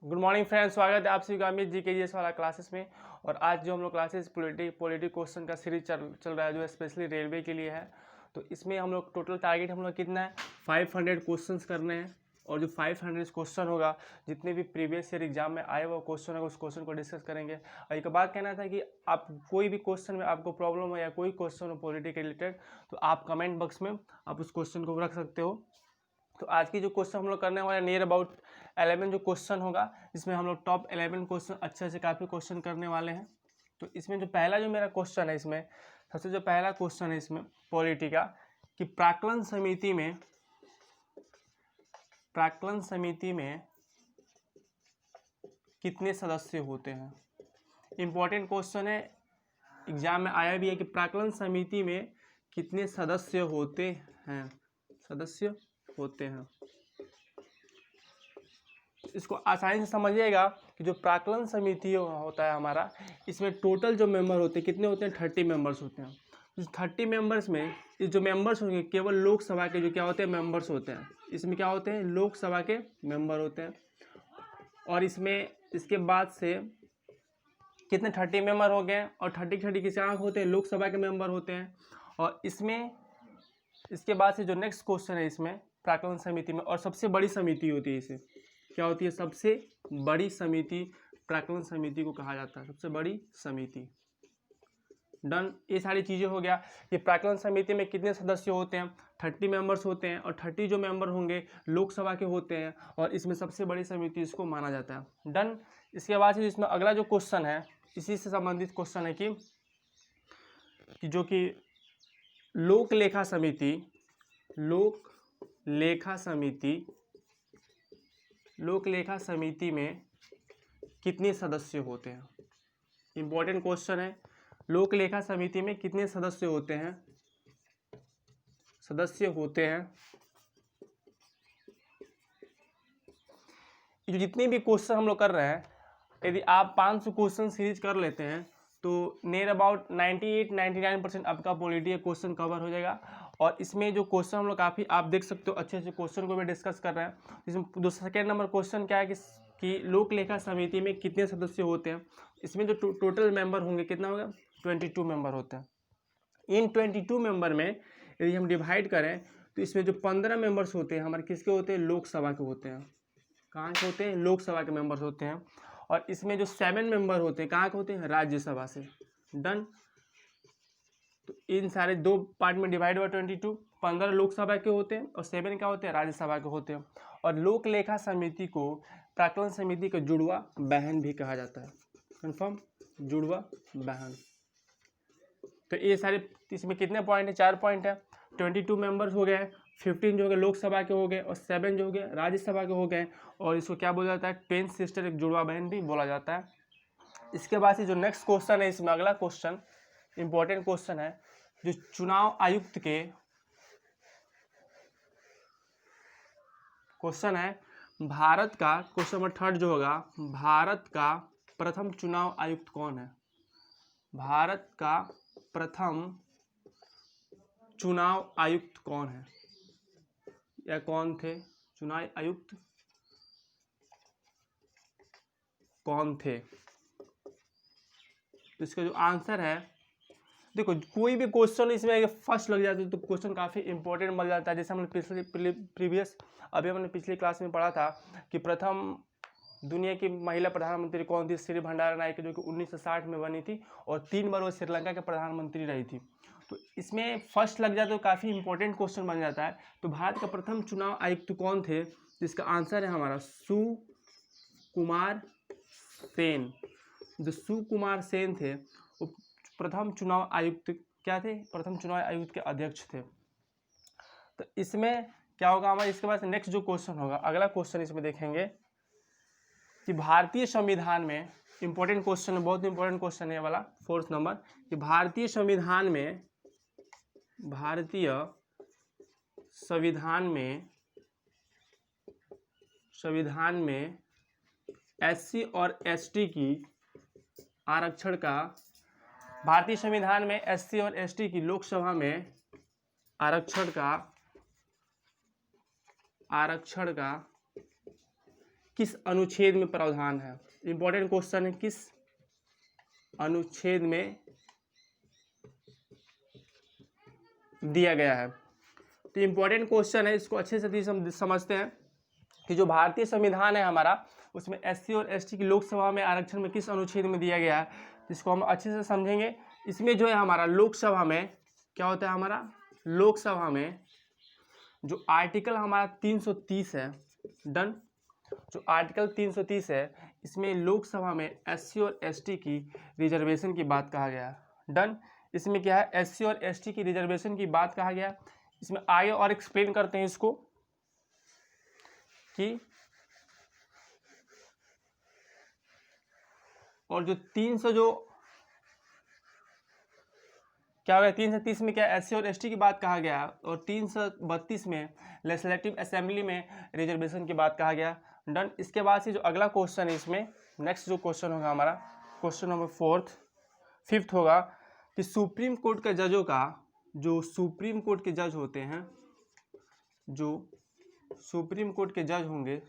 Good morning friends, स्वागत है आप सभी का अमित जी के जीएस वाला क्लासेस में। और आज जो हम लोग क्लासेस पॉलिटी क्वेश्चन का सीरीज चल रहा है जो स्पेशली रेलवे के लिए है। तो इसमें हम लोग टोटल टारगेट हम लोग कितना है 500 क्वेश्चंस करने हैं। और जो 500 क्वेश्चन होगा, जितने भी प्रीवियस ईयर एग्जाम में आए हुआ क्वेश्चन होगा उस क्वेश्चन को डिस्कस करेंगे। और एक बात कहना था कि आप कोई भी क्वेश्चन में आपको प्रॉब्लम हो या कोई क्वेश्चन हो पॉलिटी के रिलेटेड, तो आप कमेंट बॉक्स में आप उस क्वेश्चन को रख सकते हो। तो आज की जो क्वेश्चन हम लोग करने वाले नियर अबाउट 11 जो क्वेश्चन होगा, इसमें हम लोग टॉप 11 क्वेश्चन अच्छे से काफ़ी क्वेश्चन करने वाले हैं। तो इसमें जो पहला जो मेरा क्वेश्चन है, इसमें सबसे जो पहला क्वेश्चन है इसमें पॉलिटी का, कि प्राक्कलन समिति में कितने सदस्य होते हैं। इंपॉर्टेंट क्वेश्चन है, एग्जाम में आया भी है कि प्राक्कलन समिति में कितने सदस्य होते हैं। इसको आसानी से समझिएगा कि जो प्राक्कलन समिति होता है हमारा, इसमें टोटल जो मेंबर होते हैं कितने होते हैं, 30 मेंबर्स होते हैं। इस 30 मेंबर्स में इस जो मेंबर्स होंगे केवल लोकसभा के जो क्या होते हैं मेंबर्स होते हैं। इसमें क्या होते हैं, लोकसभा के मेंबर होते हैं। और इसमें इसके बाद से कितने 30 मेंबर हो गए, और 30 किसके आंख होते हैं, लोकसभा के मेंबर होते हैं। और इसमें इसके बाद से जो नेक्स्ट क्वेश्चन है इसमें प्राक्कलन समिति में, और सबसे बड़ी समिति होती है, इसे क्या होती है, सबसे बड़ी समिति प्राक्कलन समिति को कहा जाता है, सबसे बड़ी समिति। डन, ये सारी चीज़ें हो गया कि प्राक्कलन समिति में कितने सदस्य होते हैं, 30 मेंबर्स होते हैं, और 30 जो मेंबर होंगे लोकसभा के होते हैं, और इसमें सबसे बड़ी समिति इसको माना जाता है। डन, इसके बाद से इसमें अगला जो क्वेश्चन है इसी से संबंधित क्वेश्चन है कि जो कि लोक लेखा समिति में कितने सदस्य होते हैं। इंपॉर्टेंट क्वेश्चन है, लोक लेखा समिति में कितने सदस्य होते हैं। ये जितने भी क्वेश्चन हम लोग कर रहे हैं, यदि आप 500 क्वेश्चन सीरीज कर लेते हैं तो नियर अबाउट 98-99% आपका पॉलिटी क्वेश्चन कवर हो जाएगा। और इसमें जो क्वेश्चन हम लोग काफ़ी आप देख सकते हो अच्छे से क्वेश्चन को भी डिस्कस कर रहे हैं। इसमें जो सेकेंड नंबर क्वेश्चन क्या है कि लोक लेखा समिति में कितने सदस्य होते हैं। इसमें जो टोटल मेंबर होंगे कितना होगा, 22 मेंबर होते हैं। इन 22 मेंबर में यदि हम डिवाइड करें तो इसमें जो 15 मेंबर्स होते हैं हमारे किसके होते हैं, लोकसभा के होते हैं। कहाँ के होते हैं, लोकसभा के मेंबर्स होते हैं। और इसमें जो 7 मेंबर होते हैं कहाँ के होते हैं, राज्यसभा से। डन, तो इन सारे दो पार्ट में डिवाइड हुआ 22, 15 लोकसभा के होते हैं और 7 क्या होते हैं, राज्यसभा के होते हैं। और लोक लेखा समिति को प्राक्कलन समिति का जुड़वा बहन भी कहा जाता है। कन्फर्म, जुड़वा बहन। तो ये सारे इसमें कितने पॉइंट है, 4 पॉइंट है। 22 मेंबर्स हो गए, 15 जो हो गए लोकसभा के हो गए, और 7 जो हो गए राज्यसभा के हो गए। और इसको क्या बोला जाता है, ट्विन सिस्टर, एक जुड़वा बहन भी बोला जाता है। इसके बाद से जो नेक्स्ट क्वेश्चन है, इसमें अगला क्वेश्चन इंपॉर्टेंट क्वेश्चन है, जो चुनाव आयुक्त के क्वेश्चन है, भारत का क्वेश्चन नंबर 3 जो होगा, भारत का प्रथम चुनाव आयुक्त कौन है। भारत का प्रथम चुनाव आयुक्त कौन है या कौन थे, चुनाव आयुक्त कौन थे। तो इसका जो आंसर है, देखो कोई भी क्वेश्चन इसमें फर्स्ट लग जाता है तो क्वेश्चन काफ़ी इंपॉर्टेंट बन जाता है। जैसे हमने अभी हमने पिछली क्लास में पढ़ा था कि प्रथम दुनिया की महिला प्रधानमंत्री कौन थी, श्री भंडारा नायक, जो कि 1960 में बनी थी, और 3 बार वो श्रीलंका के प्रधानमंत्री रही थी। तो इसमें फर्स्ट लग जाए तो काफ़ी इंपॉर्टेंट क्वेश्चन बन जाता है। तो भारत का प्रथम चुनाव आयुक्त कौन थे, जिसका आंसर है हमारा सुकुमार सेन। जो सुकुमार सेन थे वो प्रथम चुनाव आयुक्त क्या थे, प्रथम चुनाव आयुक्त के अध्यक्ष थे। तो इसमें क्या होगा हमारा, इसके बाद नेक्स्ट जो क्वेश्चन होगा, अगला क्वेश्चन इसमें देखेंगे कि भारतीय संविधान में, इंपॉर्टेंट क्वेश्चन है, बहुत इंपॉर्टेंट क्वेश्चन है ये वाला 4th नंबर, कि भारतीय संविधान में SC और ST की आरक्षण का, भारतीय संविधान में SC और ST की लोकसभा में आरक्षण का किस अनुच्छेद में प्रावधान है? इंपॉर्टेंट क्वेश्चन है, किस अनुच्छेद में दिया गया है? तो इंपॉर्टेंट क्वेश्चन है, इसको अच्छे से हम समझते हैं कि जो भारतीय संविधान है हमारा, उसमें एससी और एसटी की लोकसभा में आरक्षण में किस अनुच्छेद में दिया गया है, जिसको हम अच्छे से समझेंगे। इसमें जो है हमारा लोकसभा में क्या होता है, हमारा लोकसभा में जो आर्टिकल हमारा 330 है, डन, जो आर्टिकल 330 है, इसमें लोकसभा में एससी और एसटी की रिजर्वेशन की बात कहा गया है, डन। इसमें क्या है, एससी और एसटी की रिजर्वेशन की बात कहा गया। इसमें आगे और एक्सप्लेन करते हैं इसको कि और जो 300 जो क्या हो गया, 330 में क्या एससी और एसटी की बात कहा गया, और 332 में लेजिस्लेटिव असेंबली में रिजर्वेशन की बात कहा गया, डन। इसके बाद से जो अगला क्वेश्चन है, इसमें नेक्स्ट जो क्वेश्चन होगा हमारा, क्वेश्चन नंबर 5th होगा कि सुप्रीम कोर्ट के जजों का, जो सुप्रीम कोर्ट के जज होते हैं, जो सुप्रीम कोर्ट के जज होंगे,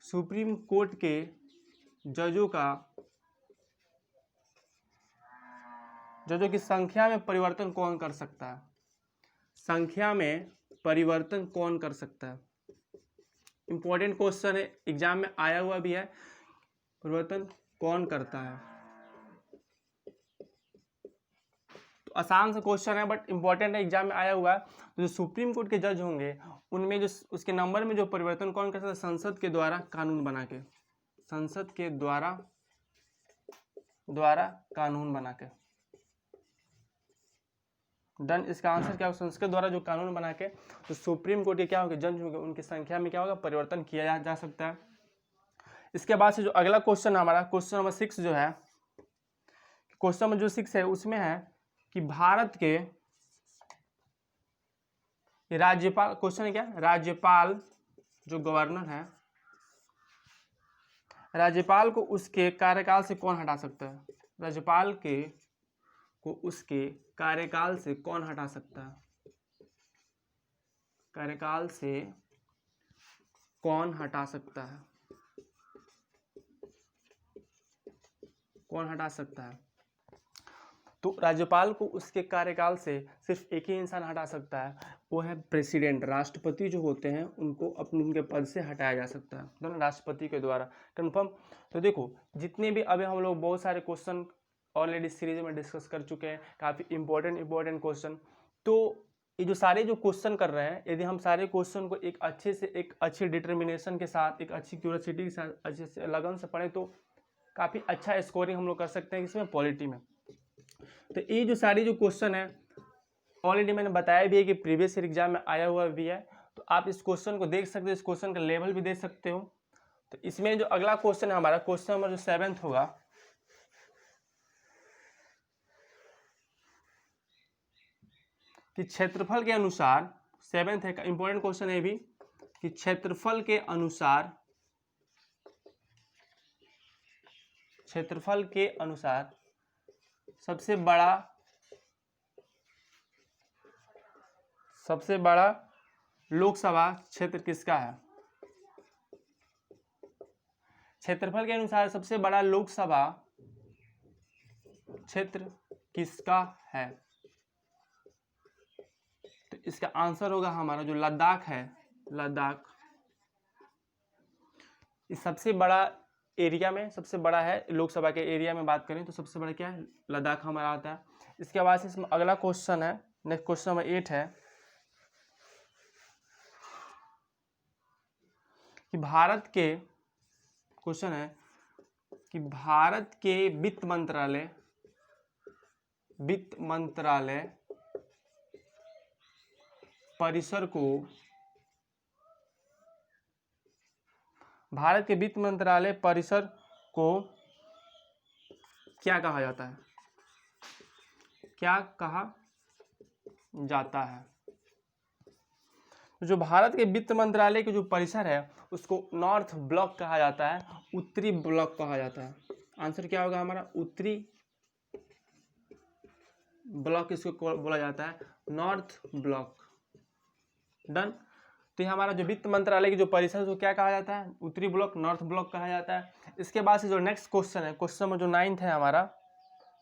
सुप्रीम कोर्ट के जजों की संख्या में परिवर्तन कौन कर सकता है? संख्या में परिवर्तन कौन कर सकता है? इंपॉर्टेंट क्वेश्चन है, एग्जाम में आया हुआ भी है, परिवर्तन कौन करता है? तो आसान सा क्वेश्चन है बट इंपॉर्टेंट है, एग्जाम में आया हुआ है। तो जो सुप्रीम कोर्ट के जज होंगे, उनमें जो उसके नंबर में जो परिवर्तन कौन कर सकता है? संसद के द्वारा कानून बना के, संसद के द्वारा कानून बना के, डन। इसका आंसर क्या होगा? संसद के द्वारा जो कानून बना के, तो सुप्रीम कोर्ट के क्या होंगे, जज होंगे, उनकी संख्या में क्या होगा, परिवर्तन किया जा सकता है। इसके बाद से जो अगला क्वेश्चन हमारा, क्वेश्चन नंबर 6 जो है, क्वेश्चन नंबर जो 6 है उसमें है कि भारत के राज्यपाल, क्वेश्चन है क्या, राज्यपाल जो गवर्नर है, राज्यपाल को उसके कार्यकाल से कौन हटा सकता है? राज्यपाल को उसके कार्यकाल से कौन हटा सकता है? कार्यकाल से कौन हटा सकता है? कौन हटा सकता है? तो राज्यपाल को उसके कार्यकाल से सिर्फ एक ही इंसान हटा सकता है, वो है प्रेसिडेंट। राष्ट्रपति जो होते हैं उनको अपने उनके पद से हटाया जा सकता है, तो ना राष्ट्रपति के द्वारा, कंफर्म। तो देखो जितने भी अभी हम लोग बहुत सारे क्वेश्चन ऑलरेडी सीरीज में डिस्कस कर चुके हैं, काफ़ी इंपॉर्टेंट क्वेश्चन। तो ये जो सारे जो क्वेश्चन कर रहे हैं, यदि हम सारे क्वेश्चन को एक अच्छे से, एक अच्छी डिटर्मिनेशन के साथ, एक अच्छी क्यूरियोसिटी के साथ, अच्छे से लगन से पढ़ें, तो काफ़ी अच्छा स्कोरिंग हम लोग कर सकते हैं इसमें, पॉलिटी में। तो ये जो सारी जो क्वेश्चन है ऑलरेडी मैंने बताया भी है कि प्रीवियस ईयर एग्जाम में आया हुआ भी है, तो आप इस क्वेश्चन को देख सकते हो, इस क्वेश्चन का लेवल भी देख सकते हो। तो इसमें जो अगला क्वेश्चन है हमारा, क्वेश्चन नंबर जो 7th होगा, कि क्षेत्रफल के अनुसार, 7th है का इंपॉर्टेंट क्वेश्चन है भी, कि क्षेत्रफल के अनुसार सबसे बड़ा लोकसभा क्षेत्र किसका है? क्षेत्रफल के अनुसार सबसे बड़ा लोकसभा क्षेत्र किसका है? तो इसका आंसर होगा हमारा जो लद्दाख है, लद्दाख। इस सबसे बड़ा एरिया में सबसे बड़ा है, लोकसभा के एरिया में बात करें तो सबसे बड़ा क्या है, लद्दाख हमारा आता है। इसके बाद से इसमें अगला क्वेश्चन है, नेक्स्ट क्वेश्चन नंबर 8 है कि भारत के, क्वेश्चन है कि भारत के वित्त मंत्रालय परिसर को, भारत के वित्त मंत्रालय परिसर को क्या कहा जाता है? क्या कहा जाता है? जो भारत के वित्त मंत्रालय के जो परिसर है उसको नॉर्थ ब्लॉक कहा जाता है, उत्तरी ब्लॉक कहा जाता है। आंसर क्या होगा हमारा? उत्तरी ब्लॉक इसको बोला जाता है, नॉर्थ ब्लॉक, डन। तो ये हमारा जो वित्त मंत्रालय की जो परिषद उसको क्या कहा जाता है, उत्तरी ब्लॉक, नॉर्थ ब्लॉक कहा जाता है। इसके बाद से जो नेक्स्ट क्वेश्चन है, क्वेश्चन नंबर जो 9th है हमारा,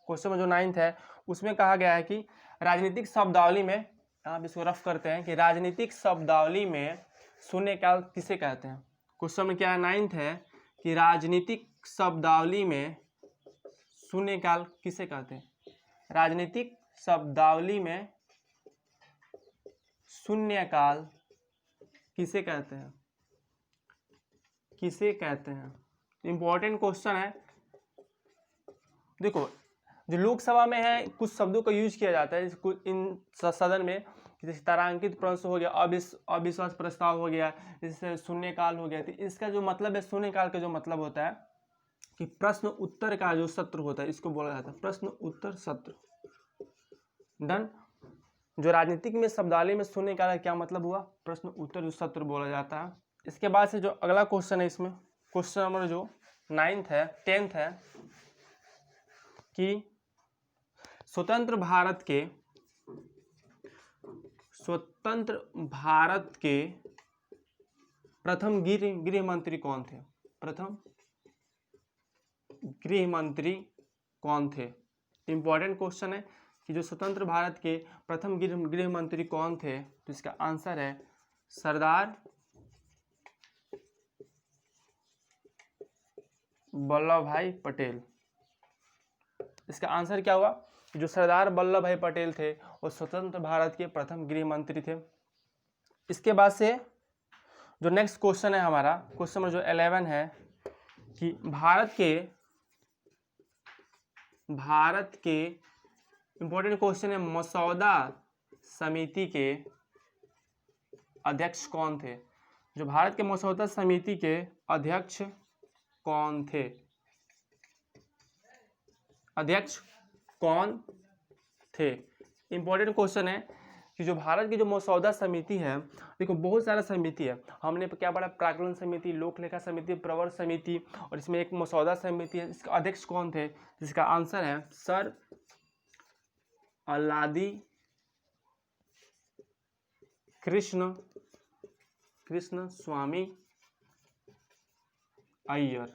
क्वेश्चन नंबर जो 9th है उसमें कहा गया है कि राजनीतिक शब्दावली में, आप इसको रफ करते हैं कि राजनीतिक शब्दावली में शून्यकाल किसे कहते हैं। क्वेश्चन में क्या है, 9th है कि राजनीतिक शब्दावली में शून्यकाल किसे कहते हैं। राजनीतिक शब्दावली में शून्यकाल किसे कहते हैं, किसे कहते हैं। इंपॉर्टेंट क्वेश्चन है। देखो जो लोकसभा में है कुछ शब्दों का यूज किया जाता है इन सदन में, जैसे तारांकित प्रश्न हो गया, अविश्वास प्रस्ताव हो गया, जैसे शून्यकाल हो गया। तो इसका जो मतलब है, शून्यकाल का जो मतलब होता है कि प्रश्न उत्तर का जो सत्र होता है, इसको बोला जाता है प्रश्न उत्तर सत्र। डन। जो राजनीतिक में शब्दावली में शून्यकाल का क्या मतलब हुआ, प्रश्न उत्तर जो सत्र बोला जाता है। इसके बाद से जो अगला क्वेश्चन है, इसमें क्वेश्चन नंबर जो 9th है 10th है कि स्वतंत्र भारत के प्रथम गृह मंत्री कौन थे, प्रथम गृह मंत्री कौन थे। इंपॉर्टेंट क्वेश्चन है कि जो स्वतंत्र भारत के प्रथम गृह मंत्री कौन थे, तो इसका आंसर है सरदार वल्लभ भाई पटेल। इसका आंसर क्या हुआ, जो सरदार वल्लभ भाई पटेल थे वो स्वतंत्र भारत के प्रथम गृह मंत्री थे। इसके बाद से जो नेक्स्ट क्वेश्चन है हमारा, क्वेश्चन नंबर जो 11 है कि भारत के इंपॉर्टेंट क्वेश्चन है, मसौदा समिति के अध्यक्ष कौन थे। जो भारत के मसौदा समिति के अध्यक्ष कौन थे, अध्यक्ष कौन थे। इंपॉर्टेंट क्वेश्चन है कि जो भारत की जो मसौदा समिति है, देखो बहुत सारा समिति है, हमने क्या पढ़ा, प्राक्कलन समिति, लोक लेखा समिति, प्रवर समिति, और इसमें एक मसौदा समिति है। इसका अध्यक्ष कौन थे, जिसका आंसर है सर अलादी कृष्ण स्वामी अय्यर।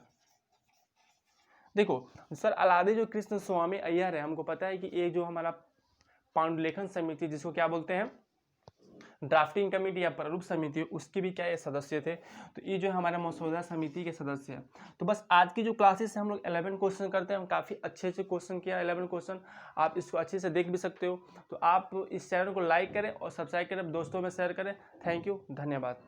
देखो सर अलादी जो कृष्ण स्वामी अय्यर है, हमको पता है कि ये जो हमारा पांडुलेखन समिति, जिसको क्या बोलते हैं ड्राफ्टिंग कमेटी या प्रारूप समिति, उसके भी क्या ये सदस्य थे। तो ये जो हमारा मसौदा समिति के सदस्य हैं। तो बस आज की जो क्लासेस है हम लोग 11 क्वेश्चन करते हैं, हम काफ़ी अच्छे से क्वेश्चन किया 11 क्वेश्चन, आप इसको अच्छे से देख भी सकते हो। तो आप इस चैनल को लाइक करें और सब्सक्राइब करें, दोस्तों में शेयर करें। थैंक यू, धन्यवाद।